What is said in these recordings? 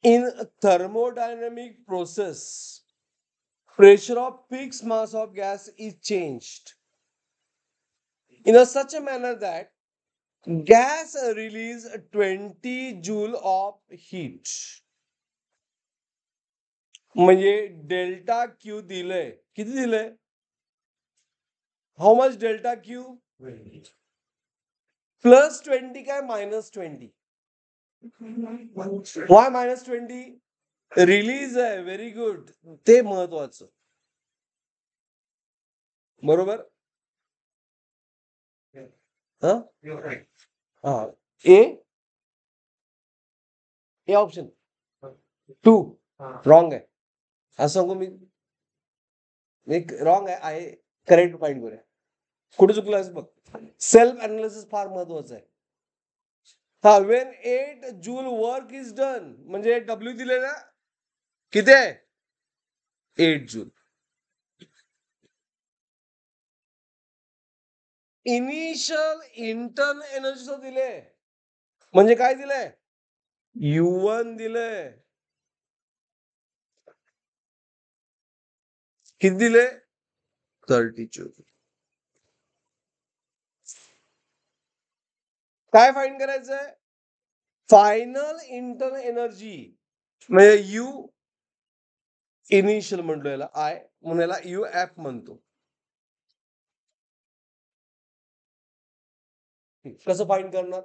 In a thermodynamic process, pressure of fixed mass of gas is changed in such a manner that gas release 20 joule of heat. म्हणजे delta Q दिलंय, किती दिलंय? How much delta Q? Plus 20 काय minus 20? Y minus 20? Release आहे. Very good. ते महत्वाचं. बरोबर. A option 2 wrong आहे असं सांगू मी. रॉंग आहे. करेक्ट पॉईंट करूया. कुठे चुकलं बघ. सेल्फ अनालिसिस फार महत्वाचं आहे. हा, Wien 8 joule work is done, म्हणजे डब्ल्यू दिले ना, किती आहे? 8 जूल. इनिशियल इंटर्नल एनर्जी दिले, म्हणजे काय दिलंय? U1 दिलंय. किती दिले? 30 जूल. काय फाइंड करायचंय? फायनल इंटर्नल एनर्जी, म्हणजे यू इनिशियल म्हणतो याला आय, म्हणून याला UF म्हणतो. कसं फाइंड करणार?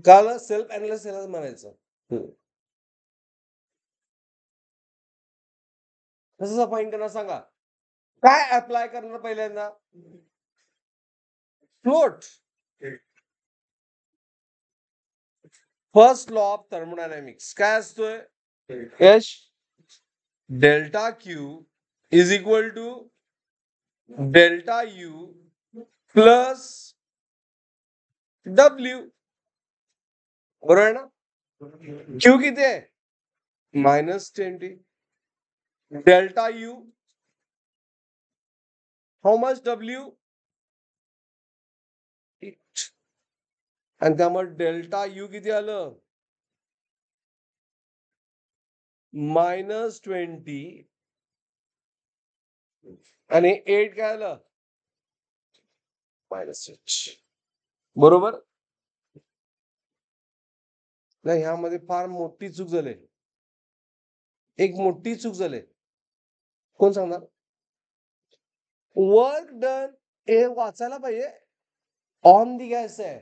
काल सेल्फ अनालिसिस म्हणायचं. कसं फाइंड करणार सांगा? काय अप्लाय करणार पहिल्यांदा? Float. First law of thermodynamics काय असतोय? H delta q is equal to delta u plus डब्ल्यू. बरोबर आहे ना? क्यू किती आहे? -20. डेल्टा यू, हाऊ मच डब्ल्यू? आणि त्यामुळे डेल्टा यू किती आलं? -20 आणि 8 काय आलं? -8. बरोबर. नाही, ह्यामध्ये फार मोठी चूक झाली. एक मोठी चूक झाली. कोण सांगणार? वर्क डन हे वाचायला पाहिजे. ऑन दी गॅस आहे.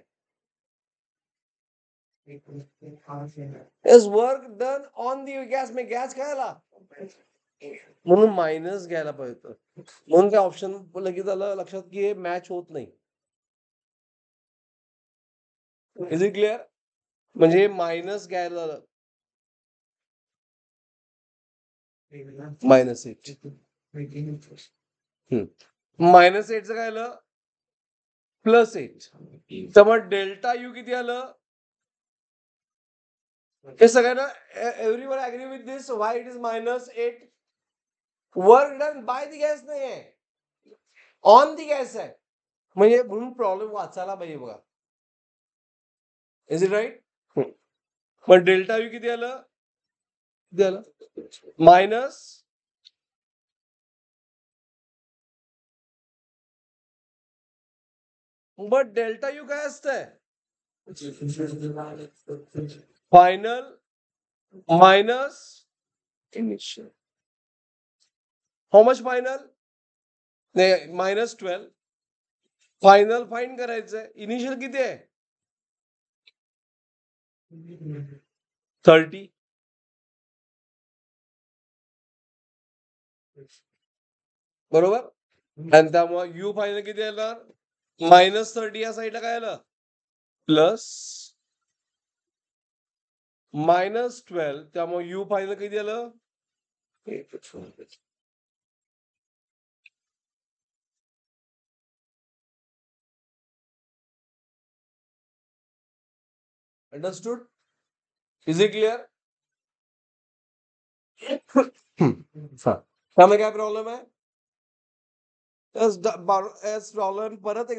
Work done on the gas, me gas काय आला म्हणून मायनस घ्यायला पाहिजे. म्हणून काय ऑप्शन लगेच आलं लक्षात की हे मॅच होत नाही. Is it clear? म्हणजे मायनस घ्यायला झालं -8. -8चं काय आलं? +8. त्यामुळे डेल्टा यू किती आलं? हे सगळ्यांना everyone agree with this why it is -8? Work done by the gas नाही आहे, ऑन दी गॅस आहे. म्हणजे म्हणून प्रॉब्लेम वाचायला पाहिजे बघा. Is it right? मग डेल्टा यू किती आलं? मायनस बट डेल्टा यू काय असतंय? Final minus initial. How much final? नाही, -12. फायनल फाइंड करायचंय. इनिशियल किती आहे? 30. बरोबर. आणि त्यामुळे यू फायनल किती येणार? -30. या साईडला काय आलं? प्लस -12. त्यामुळे यू फायनल किती आलं? अंडरस्टूड? Is it clear? त्यामुळे काय प्रॉब्लेम आहे? प्रॉब्लेम परत